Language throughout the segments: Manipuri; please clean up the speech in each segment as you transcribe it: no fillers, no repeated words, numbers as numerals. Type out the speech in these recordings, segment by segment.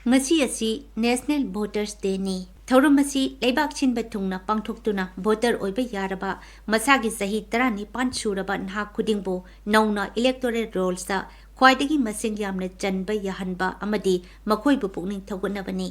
ngasi asi National Voters Day ni thauram asi leibak chinba thungna pangthoktuna voter oiba yaraba masagi sahi 19 suraba nha khudingbo nauna electoral rolls da khwaidagi masing yamna chanba yahanba amadi makhoi bu pukning thawganabani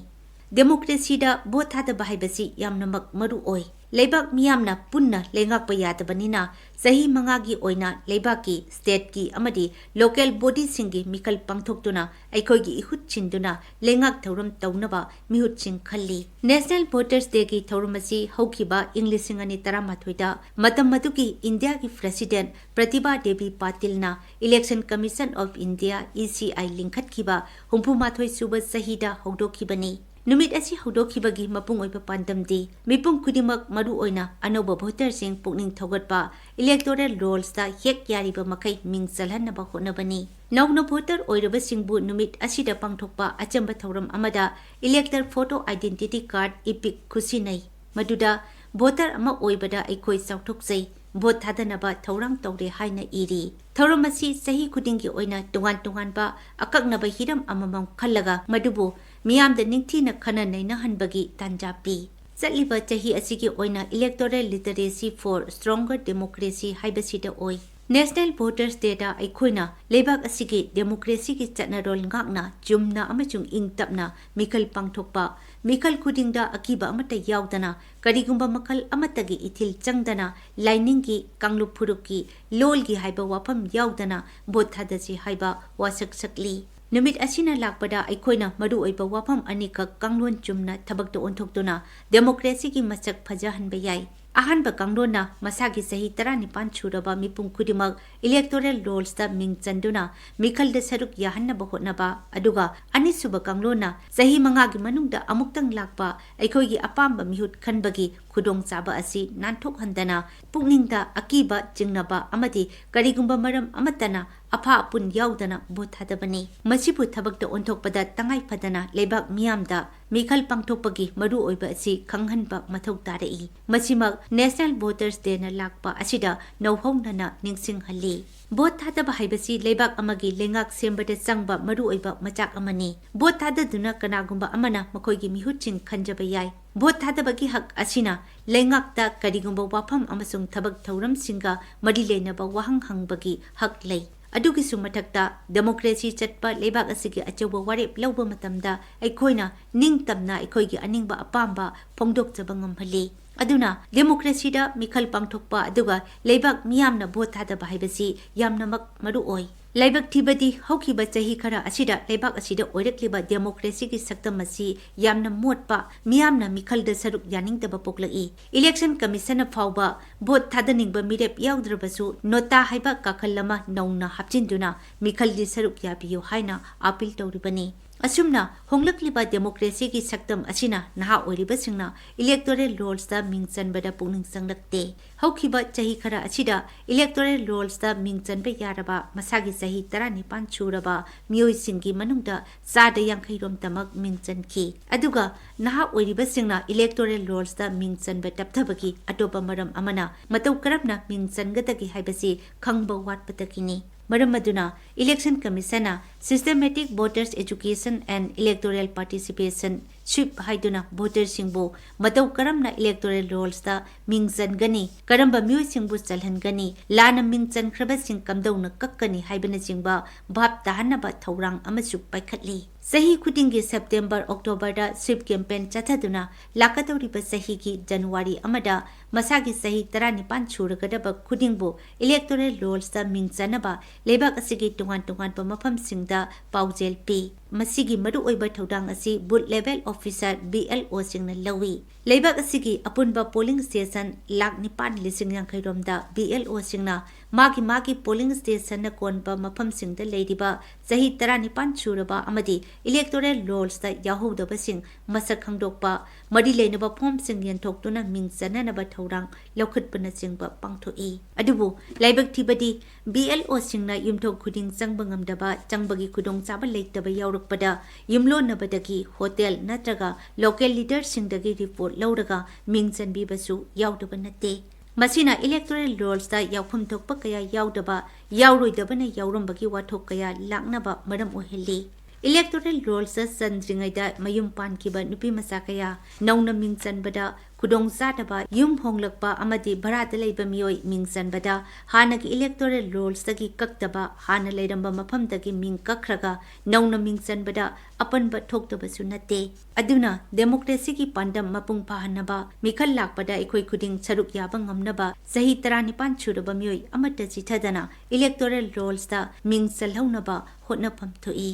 democracy da vote thada bahaibasi yamna maru oi leibak miyamna punna lengak pa yadabanina sahi mangagi oina leibaki state ki amadi local body singi mikal pangthoktuna aikoi gi ihut chinduna lengak thauram taunaba mihut ching khalli National Voters Day ki thauramasi haukiba English singani 13 da matam maduki India ki president Devi Patil na Election Commission of India ECI linkhat kiba humpumathoi suba sahida haudokhibani Numit asi hudokibagi mapung oipa pandamdi mipung kudimak maru oina anoba voter sing pukning thogatpa electoral rolls da hek yariba makai ming salhanaba honabani Naugna voter oiraba singbu numit asida pangthokpa achamba thauram amada elector photo identity card epic khusinai maduda voter ama oibada aikoi sauthokjai vote thadanaba thaurang tawre haina iri thauramasi sahi khudingi oina tungan ba akaknaba hiram amamam khallaga madubu miyamda ningthina khana naina hanbagi tanjapi chaliba chahi asigi oina electoral literacy for stronger democracy haibasida oi National Voters Day da aikhoina leibak asigi democracy ki chatnarol ngakna jumna amachung ingtapna mikal pangthokpa mikal khudingda akiba amata yaudana karigumba makal amatagi ithil changdana lining ki kanglup phuruki lol gi haiba wafam yaudana bothadasi haiba wasak sakli Numit asina lakpada aikhoina maru oiba wafam anika kanglon chumna thabakta onthoktuna democracy ki masak phajahan bayai ahanba kanglona masagi sahi 19 churaba mipum khudimak electoral rolls da ming chanduna mikhal da saruk yahanna bahotnaba aduga anisuba kanglona sahi manga gi manungda amuktang lakpa aikoi gi apamba mihut khanbagi khudong chaba asi nanthok handana pukningda akiba jingnaba amadi karigumba maram amatana apha apun yaudana bothadabani masibu thabakta onthokpada tangai phadana leibak miyamda mikhal pangthokpagi maru oiba asi khanghanba mathau tarai masimak National Voters Day na lakpa asida nauhongnana ningsing halli Vote thadaba haibasi leibak amagi lengak sembada changba maru oiba machak amani vote thadaduna kanagumba amana makoigi mihuching khanjaba yai vote thadabagi hak asina lengakta karigumba wafam amasung thabak thauram singa mari lenaba wahang hangbagi hak lei adugi sumathakta democracy chatpa leibak asigi achoba warep lawba matamda aikhoina ningtamna aikhoigi aningba apamba phongdokjaba ngamhali aduna democracy da mikhal pangthokpa aduga leibak miyamna vote thadaba haibasi yamnamak maru oi laibak thibadi haukiba chahi khara asida leibak asida oirakliba democracy ki saktamasi yamna motpa miyamna mikhal da saruk yaningtaba poklai election commission fawba vote thadaningbba mirep yaudраbasu nota haiba kakhallama nauna hapchinduna mikhal di saruk yabiyo haina appeal tawribani Asumna honglakliba democracy ki saktam asina naha oiriba singna electoral rolls da mingchan bada pungning sanglakte haukiba chahi khara asida electoral rolls da mingchan be yaraba masagi chahi 19 churaba mioi singi manungda sada yankhai rom tamak mingchan ki aduga naha oiriba singna electoral rolls da mingchan be tapthabagi atopa maram amana matau karapna mingchan gadagi haibasi khangba watpatakini Maramaduna Election Commission Systematic Voters Education and Electoral Participation Sweep Haiduna Voters Singbo Matau Karamna Electoral Rolls da Mingzan Gani Karamba Mui Singbu Salhan Gani Lana Mingzan Krabasing Kamdona Kakani Haibana Singba Bab Tahanaba Taurang Amasuk Paikatli Sahi Kudingi September October da Sweep Campaign Chataduna Lakatauriba Sahi ki January Amada Masagi Sahi 19 Churagadaba Kudingbo Electoral Rolls da Mingzanaba Lebak asigi tungan pa mafam singda paujel pi masigi maru oiba thodang asi booth level officer BLO singna lawi lebak asigi apunba polling station lak nipan lising yang khairomda BLO singna magi polling station na konba mafam singda leidiba sahi 19 churaba amadi electoral rolls da yahodaba sing masak khangdokpa mari leinaba form sing yentoktuna mingchana na ba thodang lokhatpana singba pangthoi adubu laibak thibadi BLO singna yumthok khuding changbangam changbagi khudong chaba leitaba yaurukpada yumlo nabadagi hotel natraga local leader singdagi report lauraga mingchanbi basu yaudaba nate masina electoral rolls da yaufam thokpa kaya yaudaba yauroidabana yaurumbagi wathok kaya laknaba maram oheli electoral rolls चंद्रिङैदा मयुम पानखिबा नुपी मचा कया नौना मिंग चनबदा खुदोंग चादबा युम होंगलकपा अमदि भरादा लैबा मियोय मिंग चनबदा हानगी इलेक्टोरल रोल्स तगी कक्तबा हाना लैरंबा मफमदगी मिंग कखरगा नौना मिंग चनबदा अपनबा थोक्तबसु नते अदुना डेमोक्रेसी की पांडम मपुंग फाहनबा मिखल लाकपदा इखोय खुदिंग सरुक याबा ngamnaba sahi 19 churaba miyoy amata chithadana electoral rolls ता मिंग चलहौनबा होटनाफम थोई।